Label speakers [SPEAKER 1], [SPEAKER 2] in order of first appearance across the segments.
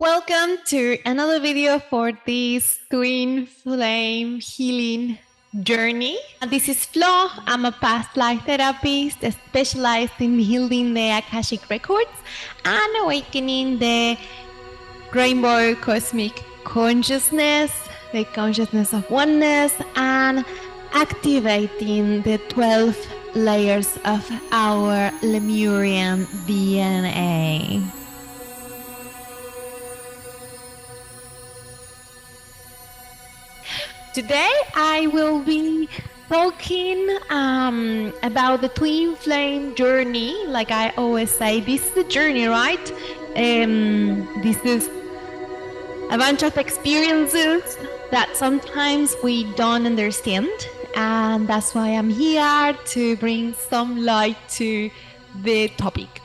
[SPEAKER 1] Welcome to another video for this twin flame healing journey. This is Flo. I'm a past life therapist specialized in healing the Akashic records and awakening the rainbow cosmic consciousness, the consciousness of oneness, and activating the 12 layers of our Lemurian DNA. Today I will be talking about the twin flame journey. Like I always say, this is a journey, right? This is a bunch of experiences that sometimes we don't understand, and that's why I'm here to bring some light to the topic.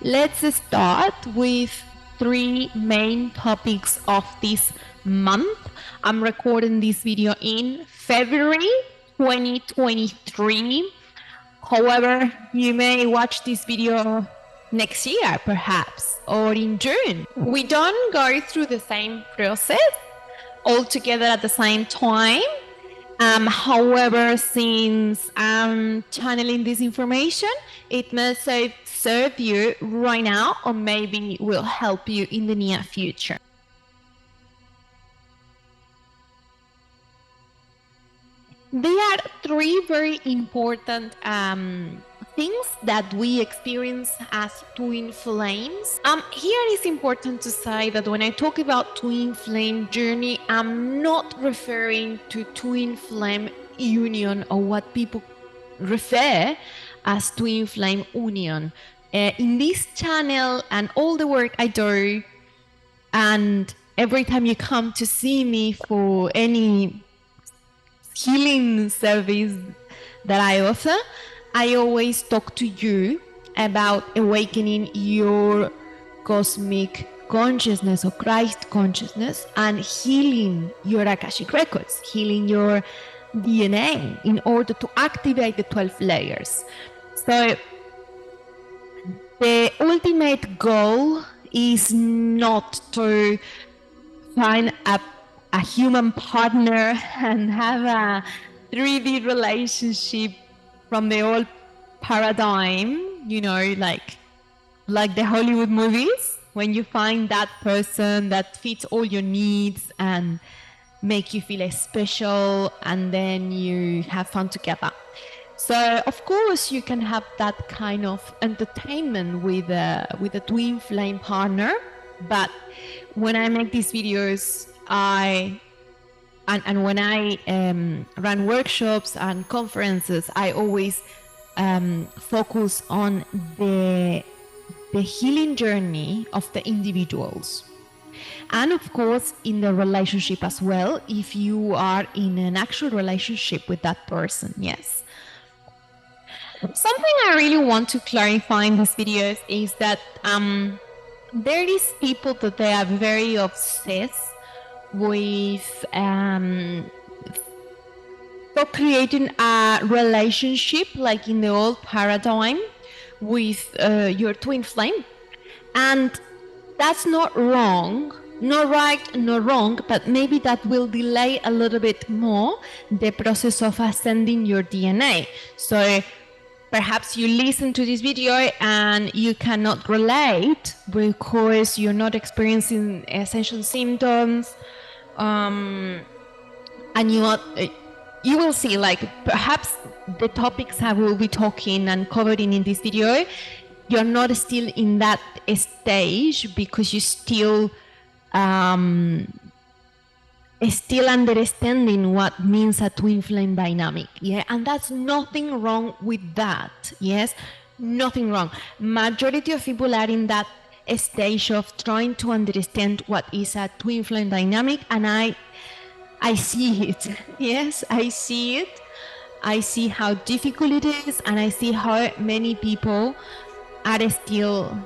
[SPEAKER 1] Let's start with three main topics of this month. I'm recording this video in February 2023. However, you may watch this video next year, perhaps, or in June. We don't go through the same process all together at the same time. However, since I'm channeling this information, it may serve you right now, or maybe will help you in the near future. There are three very important things that we experience as twin flames. Here it is important to say that when I talk about twin flame journey, I'm not referring to twin flame union or what people refer as twin flame union. In this channel and all the work I do, and every time you come to see me for any healing service that I offer, I always talk to you about awakening your cosmic consciousness or Christ consciousness and healing your Akashic records, healing your DNA in order to activate the 12 layers. So the ultimate goal is not to find a human partner and have a 3D relationship from the old paradigm, you know, like the Hollywood movies, when you find that person that fits all your needs and make you feel special, and then you have fun together. So of course you can have that kind of entertainment with a twin flame partner, but when I make these videos, and when I run workshops and conferences, I always focus on the healing journey of the individuals, and of course in the relationship as well, if you are in an actual relationship with that person. Yes. Something I really want to clarify in these videos is that there is people that they are very obsessed with for creating a relationship like in the old paradigm with your twin flame, and that's not wrong, not right, not wrong, but maybe that will delay a little bit more the process of ascending your DNA. So perhaps you listen to this video and you cannot relate because you're not experiencing essential symptoms, and you will see, like, perhaps the topics I will be talking and covering in this video, you're not still in that stage because you still understanding what means a twin flame dynamic. Yeah, and that's nothing wrong with that. Yes, nothing wrong. Majority of people are in that stage of trying to understand what is a twin flame dynamic, and I see it. Yes, I see it. I see how difficult it is, and I see how many people are still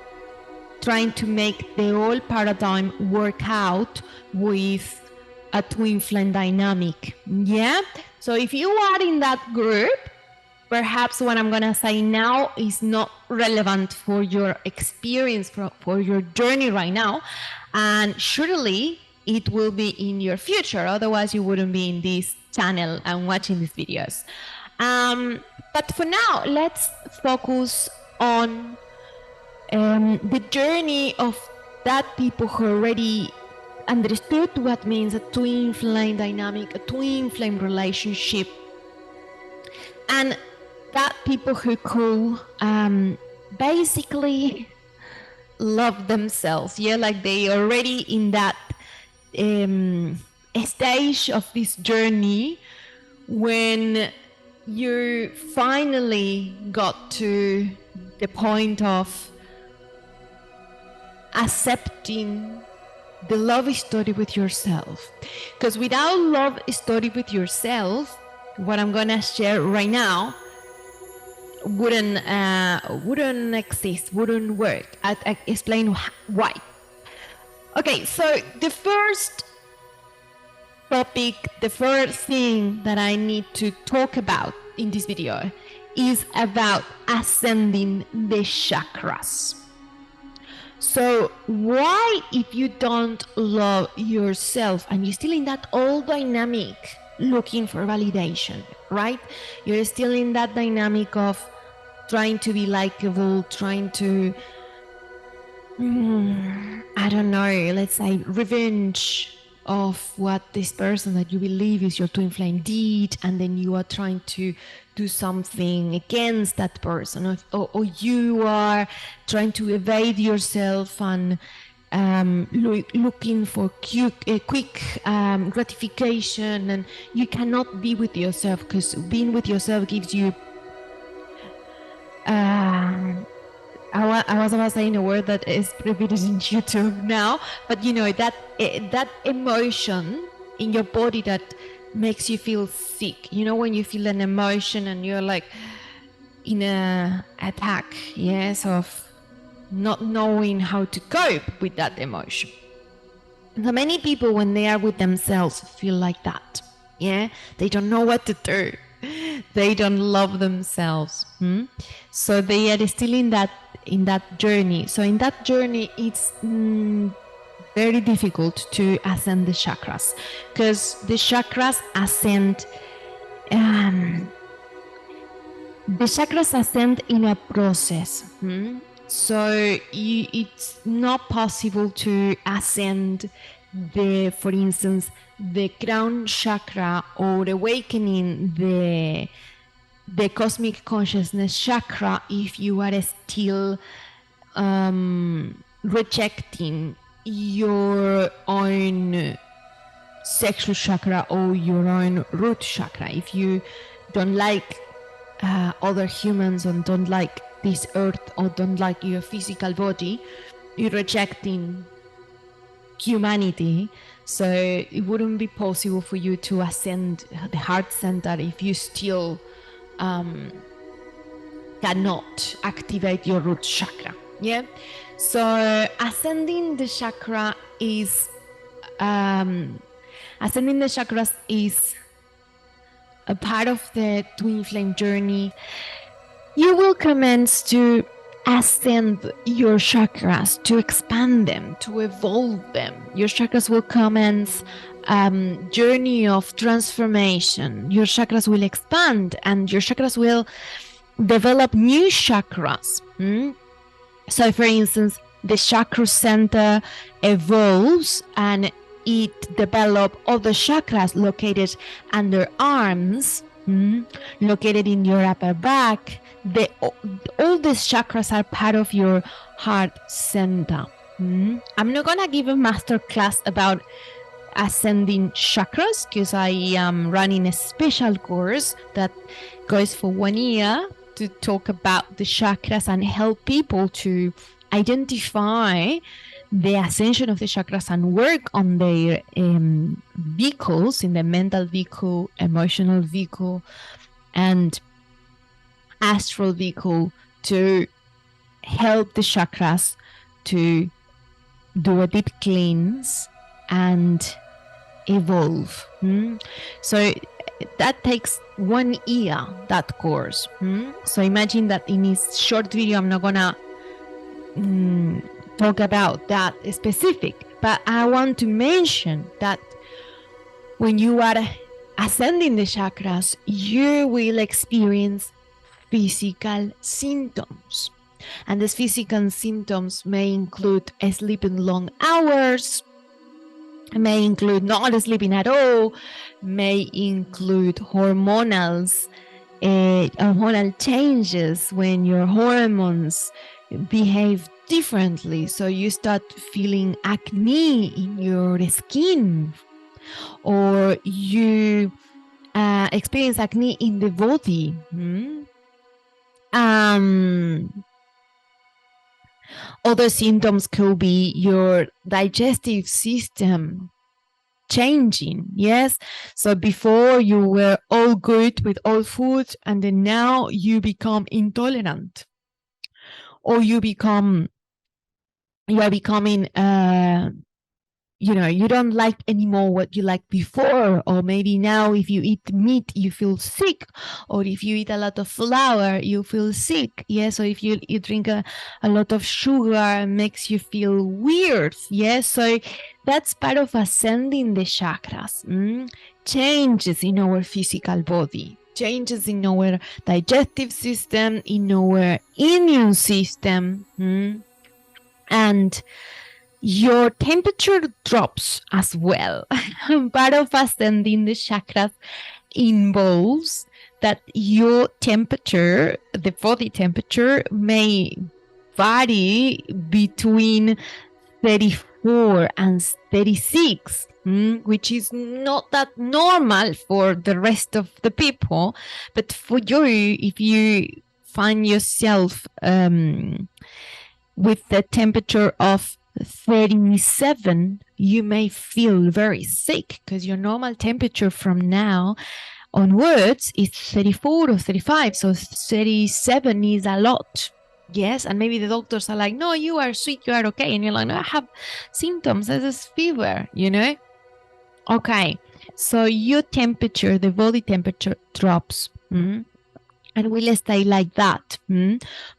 [SPEAKER 1] trying to make the old paradigm work out with a twin flame dynamic. Yeah, so if you are in that group, perhaps what I'm gonna say now is not relevant for your experience, for your journey right now. And surely it will be in your future. Otherwise, you wouldn't be in this channel and watching these videos. But for now, let's focus on the journey of that people who already understood what means a twin flame dynamic, a twin flame relationship, and that people who could basically love themselves. Yeah, like they already in that stage of this journey when you finally got to the point of accepting the love story with yourself. Because without love story with yourself, what I'm gonna share right now wouldn't exist, wouldn't work. I explain why. Okay, so the first topic, the first thing that I need to talk about in this video is about ascending the chakras. So why, if you don't love yourself and you're still in that old dynamic looking for validation, right? You're still in that dynamic of trying to be likable, trying to, I don't know, let's say revenge of what this person that you believe is your twin flame did, and then you are trying to do something against that person, or you are trying to evade yourself and looking for quick gratification, and you cannot be with yourself because being with yourself gives you I was about saying a word that is prohibited in YouTube now, but you know, that emotion in your body that makes you feel sick. You know, when you feel an emotion and you're like in a attack, yes, of not knowing how to cope with that emotion. So many people, when they are with themselves, feel like that. Yeah, they don't know what to do. They don't love themselves. So they are still in that journey. So in that journey, it's very difficult to ascend the chakras, because the chakras ascend. The chakras ascend in a process. So it's not possible to ascend for instance, the crown chakra, or awakening the cosmic consciousness chakra if you are still rejecting your own sexual chakra or your own root chakra. If you don't like other humans and don't like this earth or don't like your physical body, you're rejecting humanity. So it wouldn't be possible for you to ascend the heart center if you still cannot activate your root chakra. Yeah. So ascending the chakra is ascending the chakras is a part of the twin flame journey. You will commence to ascend your chakras, to expand them, to evolve them. Your chakras will commence journey of transformation. Your chakras will expand and your chakras will develop new chakras. So for instance, the chakra center evolves and it develops other chakras located under arms, located in your upper back. All these chakras are part of your heart center. I'm not gonna give a master class about ascending chakras because I am running a special course that goes for 1 year to talk about the chakras and help people to identify the ascension of the chakras and work on their vehicles, in the mental vehicle, emotional vehicle, and astral vehicle, to help the chakras to do a deep cleanse and evolve. So that takes 1 year, that course. So imagine that in this short video, I'm not gonna talk about that specific, but I want to mention that when you are ascending the chakras, you will experience physical symptoms. And these physical symptoms may include sleeping long hours, may include not sleeping at all, may include hormonal changes when your hormones behave differently. So you start feeling acne in your skin, or you experience acne in the body. Other symptoms could be your digestive system changing. Yes. So before you were all good with all food, and then now you become intolerant, or you are becoming you don't like anymore what you liked before, or maybe now if you eat meat you feel sick, or if you eat a lot of flour you feel sick. Yes. Or if you drink a lot of sugar, makes you feel weird. Yes. So that's part of ascending the chakras. Changes in our physical body, changes in our digestive system, in our immune system. And your temperature drops as well. Part of ascending the chakras involves that your temperature, the body temperature, may vary between 34 and 36, which is not that normal for the rest of the people. But for you, if you find yourself with the temperature of 37, you may feel very sick, because your normal temperature from now onwards is 34 or 35. So 37 is a lot. Yes. And maybe the doctors are like, no, you are sick, you are okay. And you're like, no, I have symptoms. This is fever, Okay. So your temperature, the body temperature drops. And will stay like that,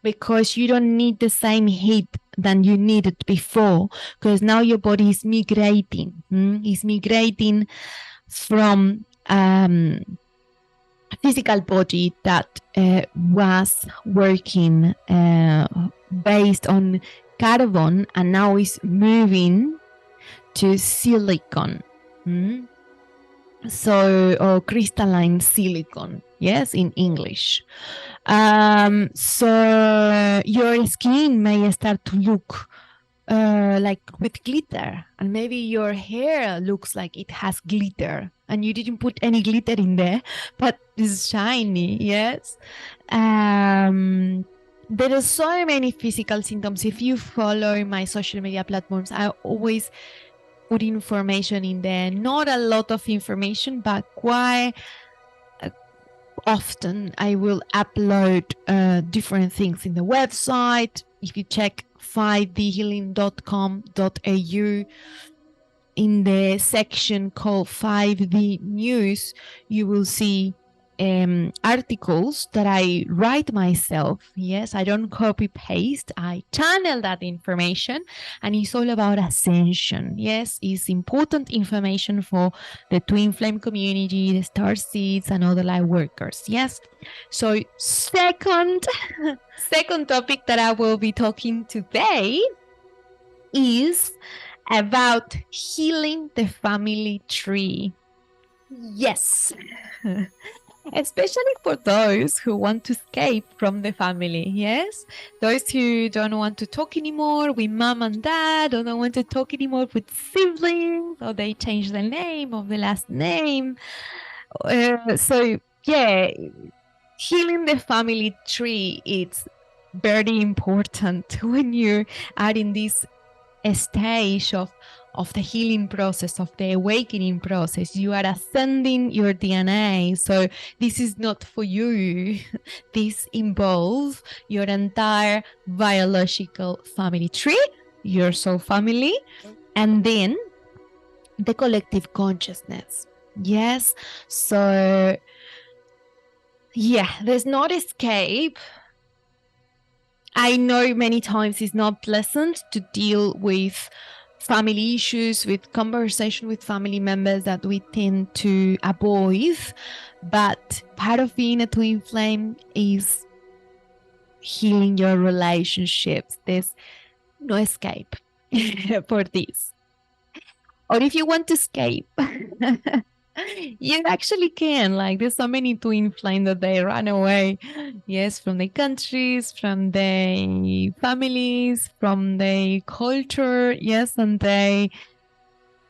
[SPEAKER 1] because you don't need the same heat than you needed before, because now your body is migrating. It's migrating from physical body that was working based on carbon, and now is moving to silicon. So, or crystalline silicon, yes, in English. So your skin may start to look like with glitter, and maybe your hair looks like it has glitter, and you didn't put any glitter in there, but it's shiny. Yes. There are so many physical symptoms. If you follow my social media platforms, I always put information in there. Not a lot of information, but quite often I will upload different things in the website. If you check 5dhealing.com.au, in the section called 5D News, you will see articles that I write myself. Yes, I don't copy paste. I channel that information, and it's all about ascension. Yes, it's important information for the Twinflame community, the star seeds, and other light workers. Yes. So second topic that I will be talking today is about healing the family tree. Yes. Especially for those who want to escape from the family. Yes. Those who don't want to talk anymore with mom and dad, or don't want to talk anymore with siblings, or they change the name of the last name. So yeah, healing the family tree, it's very important when you are in this stage of the healing process, of the awakening process. You are ascending your DNA. So this is not for you. This involves your entire biological family tree, your soul family, and then the collective consciousness. Yes. So yeah, there's not escape I know many times it's not pleasant to deal with family issues, with conversation with family members that we tend to avoid. But part of being a twin flame is healing your relationships. There's no escape for this. Or if you want to escape, you actually can. Like, there's so many twin flame that they run away. Yes, from the countries, from the families, from the culture. Yes, and they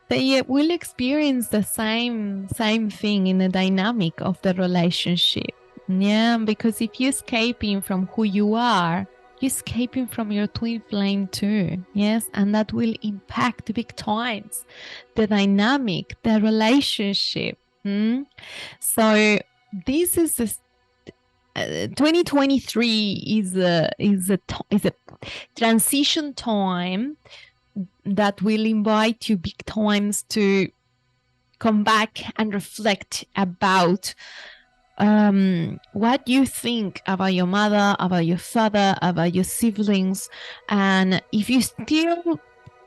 [SPEAKER 1] will experience the same thing in the dynamic of the relationship. Yeah, because if you're escaping from who you are, you're escaping from your twin flame too. Yes, and that will impact big times the dynamic, the relationship. So this is 2023 is a transition time that will invite you big times to come back and reflect about what you think about your mother, about your father, about your siblings. And if you still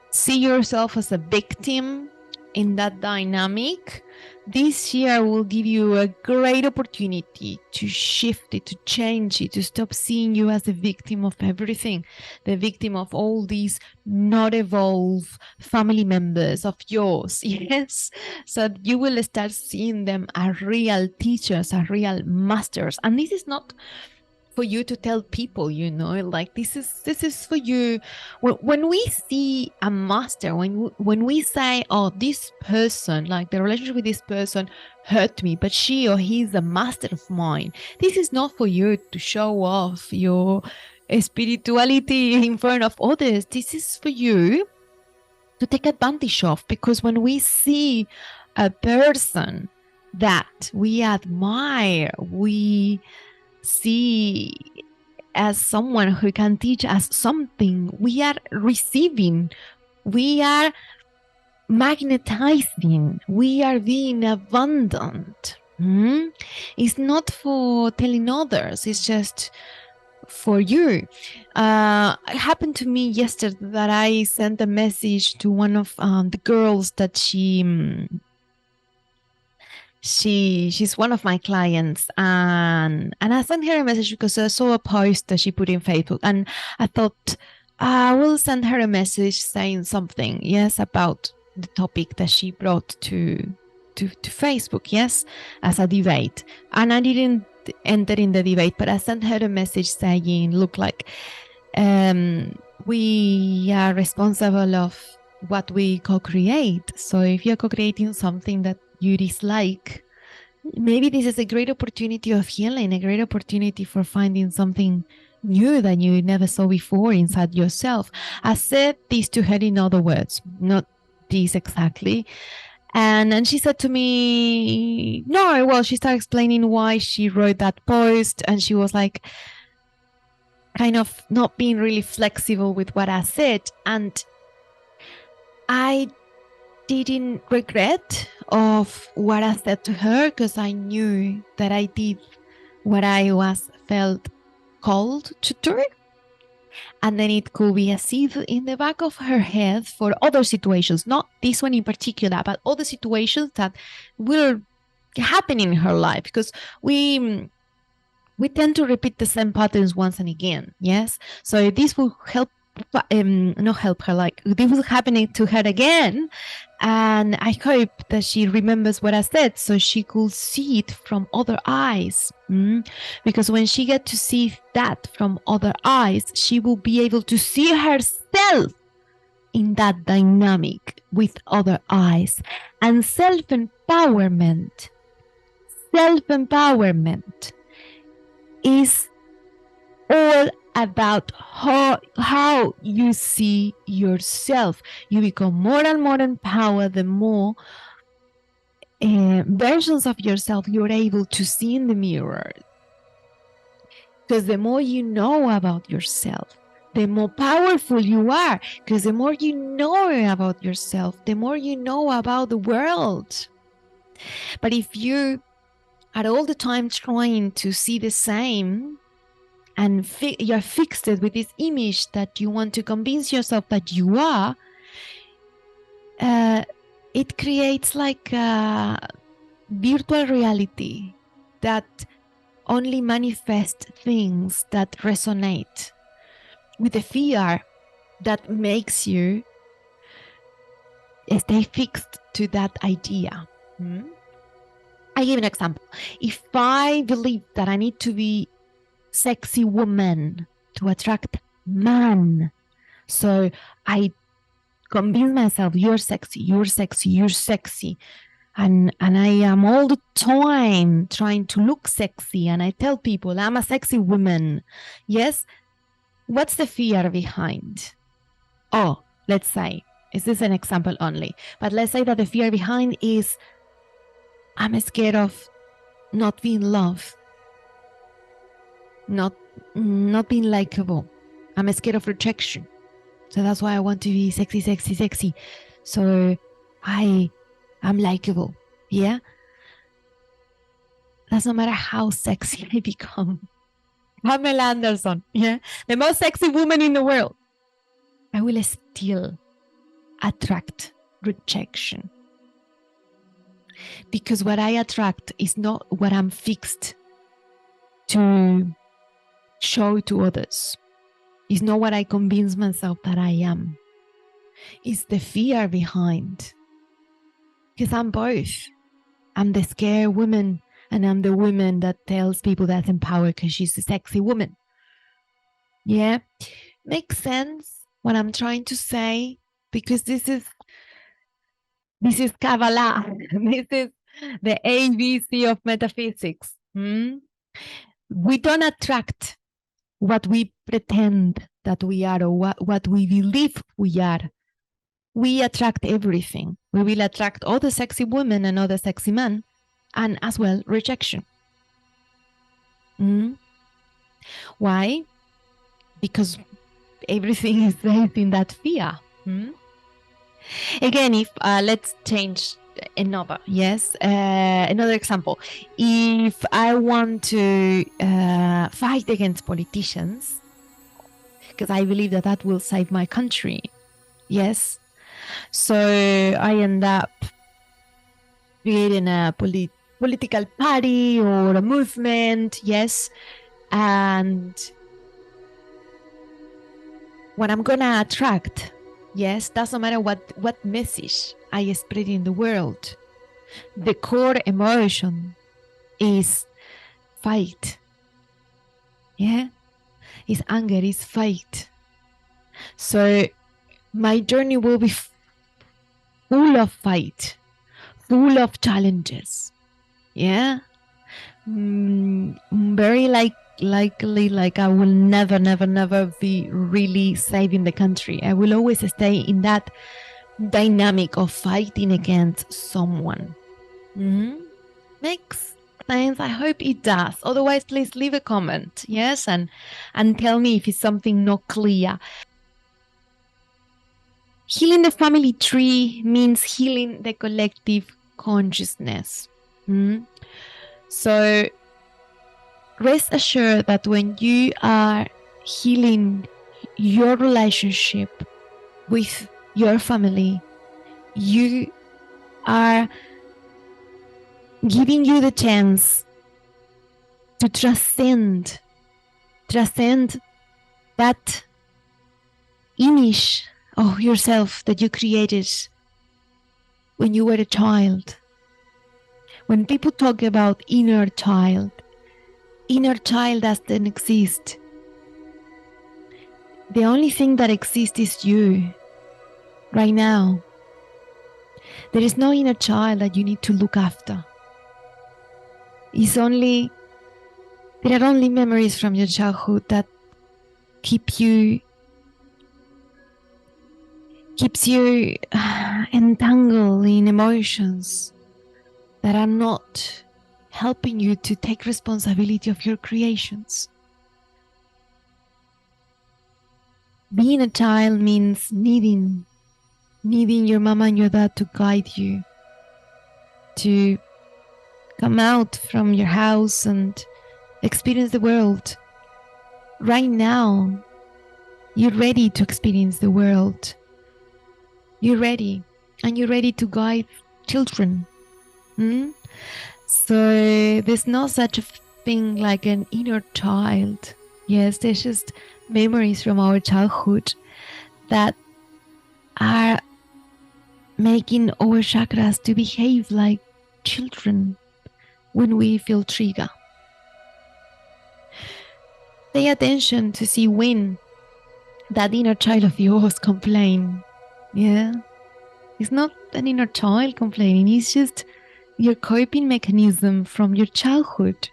[SPEAKER 1] see yourself as a victim in that dynamic, this year will give you a great opportunity to shift it, to change it, to stop seeing you as the victim of everything, the victim of all these not evolved family members of yours. Yes, so you will start seeing them as real teachers, as real masters. And this is not for you to tell people, like this is for you. When we see a master, when we say, oh, this person, like the relationship with this person hurt me, but she or he is a master of mine, this is not for you to show off your spirituality in front of others. This is for you to take advantage of, because when we see a person that we admire, we see as someone who can teach us something, we are receiving, we are magnetizing, we are being abundant. It's not for telling others, it's just for you. It happened to me yesterday that I sent a message to one of the girls that she's one of my clients, and I sent her a message because I saw a post that she put in Facebook, and I thought I will send her a message saying something, yes, about the topic that she brought to Facebook, yes, as a debate. And I didn't enter in the debate, but I sent her a message saying, look, like we are responsible of what we co-create. So if you're co-creating something that you dislike, maybe this is a great opportunity of healing, a great opportunity for finding something new that you never saw before inside yourself. I said this to her in other words, not this exactly. And she said to me, no, well, she started explaining why she wrote that post. And she was like, kind of not being really flexible with what I said. And I didn't regret of what I said to her, because I knew that I did what I felt called to do. And then it could be a seed in the back of her head for other situations, not this one in particular, but other situations that will happen in her life, because we tend to repeat the same patterns once and again. Yes. So this will help, not help her, like this was happening to her again. And I hope that she remembers what I said, so she could see it from other eyes. Because when she gets to see that from other eyes, she will be able to see herself in that dynamic with other eyes. And self-empowerment is all about how you see yourself. You become more and more empowered the more versions of yourself you're able to see in the mirror. Because the more you know about yourself, the more powerful you are. Because the more you know about yourself, the more you know about the world. But if you are all the time trying to see the same and you're fixed with this image that you want to convince yourself that you are, it creates like a virtual reality that only manifests things that resonate with the fear that makes you stay fixed to that idea. I give an example. If I believe that I need to be sexy woman to attract man, so I convince myself, you're sexy, you're sexy, you're sexy. And I am all the time trying to look sexy. And I tell people I'm a sexy woman. Yes. What's the fear behind? Oh, let's say, is this an example only? But let's say that the fear behind is I'm scared of not being loved, not being likable. I'm scared of rejection. So that's why I want to be sexy, sexy, sexy. So I'm likable. Yeah. Doesn't matter how sexy I become. Pamela Anderson. Yeah. The most sexy woman in the world. I will still attract rejection. Because what I attract is not what I'm fixed to show to others. It's not what I convince myself that I am. It's the fear behind. Because I'm both. I'm the scared woman and I'm the woman that tells people that's empowered because she's a sexy woman. Yeah? Makes sense what I'm trying to say? Because this is Kabbalah. This is the ABC of metaphysics. We don't attract what we pretend that we are or what we believe we are. We attract everything. We will attract all the sexy women and all the sexy men, and as well rejection. Why? Because everything is based in that fear. Again, if let's change another example. If I want to fight against politicians, because I believe that will save my country, yes, so I end up creating a political party or a movement, yes, and what I'm gonna attract, yes, doesn't matter what message I spread in the world. The core emotion is fight. Yeah, is anger, is fight. So my journey will be full of fight, full of challenges. Yeah, very likely, like I will never be really saving the country. I will always stay in that dynamic of fighting against someone. Makes sense? I hope it does. Otherwise, please leave a comment, yes, and tell me if it's something not clear. Healing the family tree means healing the collective consciousness. So rest assured that when you are healing your relationship with your family, you are giving you the chance to transcend that image of yourself that you created when you were a child. When people talk about inner child doesn't exist. The only thing that exists is you right now. There is no inner child that you need to look after. There are only memories from your childhood that keeps you entangled in emotions that are not helping you to take responsibility of your creations. Being a child means needing your mama and your dad to guide you, to come out from your house and experience the world. Right now, you're ready to experience the world. You're ready. And you're ready to guide children. So there's no such a thing like an inner child. Yes, there's just memories from our childhood that are making our chakras to behave like children when we feel trigger. Pay attention to see when that inner child of yours complain. Yeah. It's not an inner child complaining, it's just your coping mechanism from your childhood.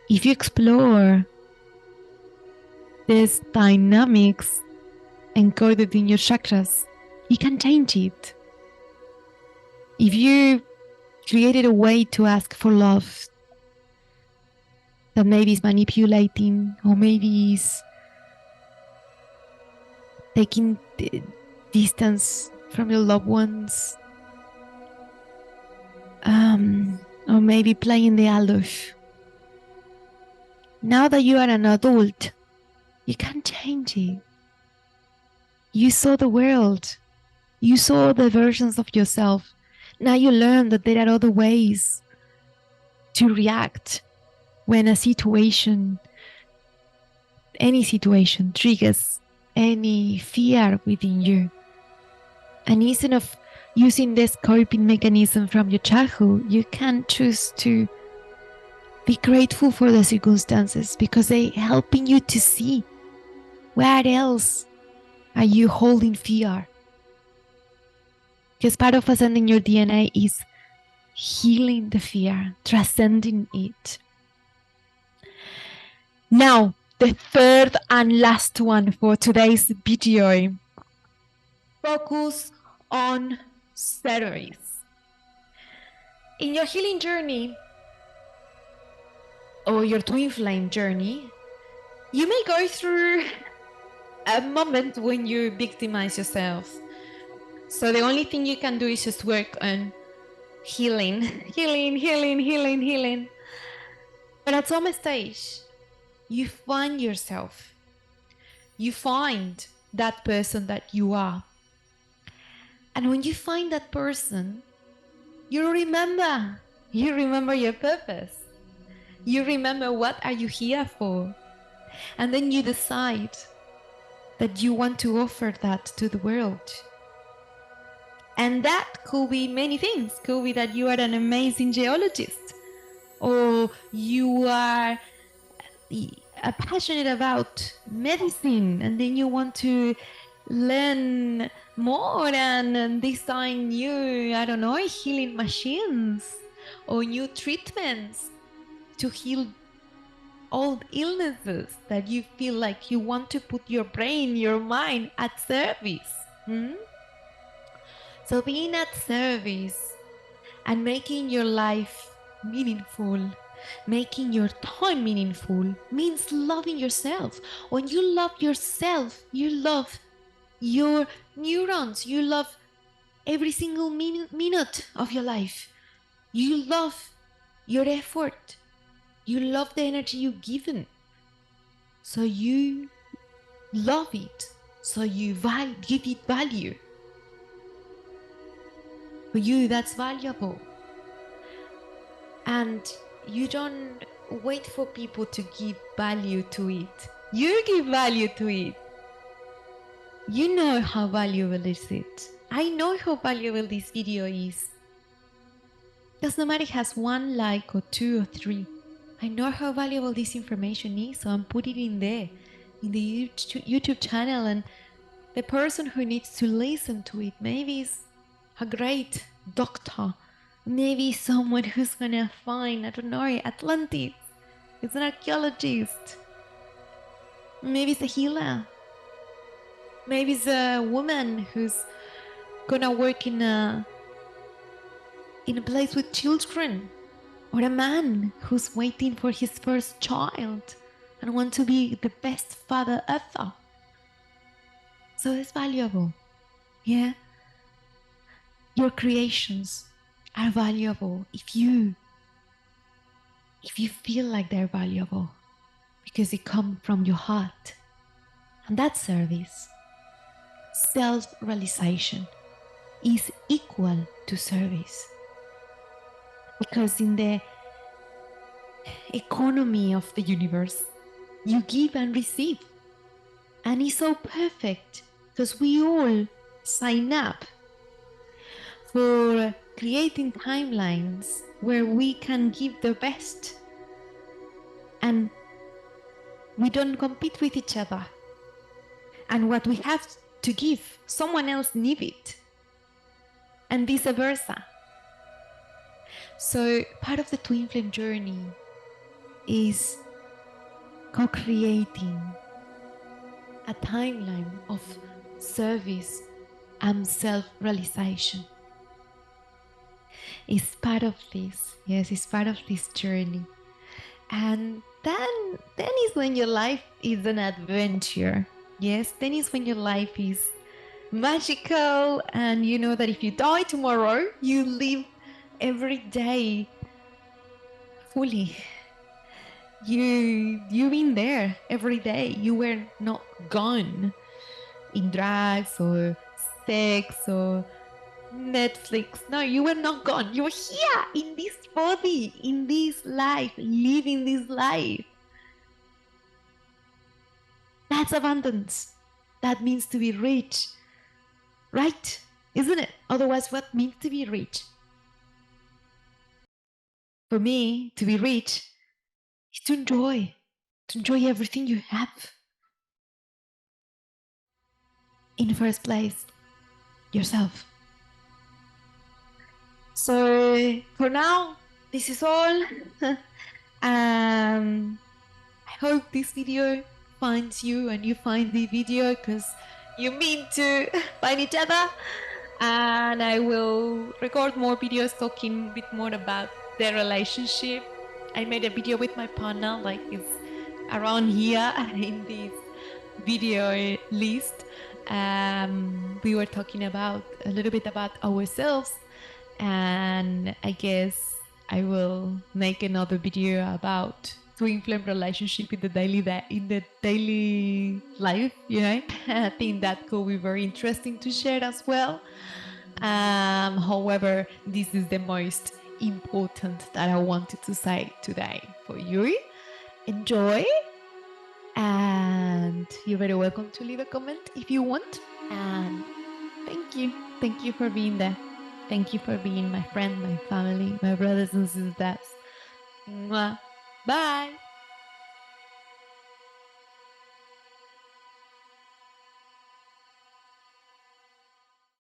[SPEAKER 1] If you explore these dynamics encoded in your chakras, you can change it. If you created a way to ask for love that maybe is manipulating, or maybe is taking distance from your loved ones, or maybe playing the aloof. Now that you are an adult, you can change it. You saw the world. You saw the versions of yourself. Now you learn that there are other ways to react when a situation, any situation, triggers any fear within you. And instead of using this coping mechanism from your childhood, you can choose to be grateful for the circumstances because they're helping you to see where else are you holding fear. Because part of ascending your DNA is healing the fear, transcending it. Now, the third and last one for today's video. Focus on ceremonies. In your healing journey, or your twin flame journey, you may go through a moment when you victimize yourself. So the only thing you can do is just work on healing. But at some stage, you find yourself. You find that person that you are. And when you find that person, you remember your purpose. You remember what are you here for. And then you decide that you want to offer that to the world. And that could be many things. Could be that you are an amazing geologist, or you are passionate about medicine, and then you want to learn more and design new, I don't know, healing machines or new treatments to heal old illnesses that you feel like you want to put your brain, your mind at service. So being at service and making your life meaningful, making your time meaningful, means loving yourself. When you love yourself, you love your neurons, you love every single minute of your life. You love your effort. You love the energy you've given. So you love it. So you give it value. For you, that's valuable. And you don't wait for people to give value to it. You give value to it. You know how valuable is it. I know how valuable this video is. Doesn't matter if it has 1 like or 2 or 3. I know how valuable this information is, so I'm putting it in there, in the YouTube channel, and the person who needs to listen to it maybe is a great doctor, maybe someone who's gonna find, I don't know, Atlantis. It's an archaeologist. Maybe it's a healer. Maybe it's a woman who's gonna work in a place with children, or a man who's waiting for his first child and wants to be the best father ever. So it's valuable. Yeah. Your creations are valuable if you feel like they're valuable. because it comes from your heart. And that service, self-realization, is equal to service. Because in the economy of the universe, you give and receive. And it's so perfect because we all sign up for creating timelines where we can give the best and we don't compete with each other. And what we have to give, someone else needs it, and vice versa. So part of the twin flame journey is co-creating a timeline of service and self-realization. It's part of this, yes, it's part of this journey. And then is when your life is an adventure. Yes, then is when your life is magical, and you know that if you die tomorrow, you live every day fully. You've been there every day. You were not gone in drugs or sex or Netflix. No, you were not gone. You were here in this body, in this life, living this life. That's abundance. That means to be rich. Right? Isn't it? Otherwise, what means to be rich? For me, to be rich is to enjoy everything you have. In the first place, yourself. So for now, this is all. I hope this video finds you and you find the video because you mean to find each other. And I will record more videos talking a bit more about their relationship. I made a video with my partner, like it's around here in this video list. We were talking about a little bit about ourselves, and I guess I will make another video about twin flame relationship in the daily life. You know, I think that could be very interesting to share as well. However, this is the most important that I wanted to say today for you. Enjoy, and you're very welcome to leave a comment if you want. And thank you for being there. Thank you for being my friend, my family, my brothers and sisters. Mwah. Bye.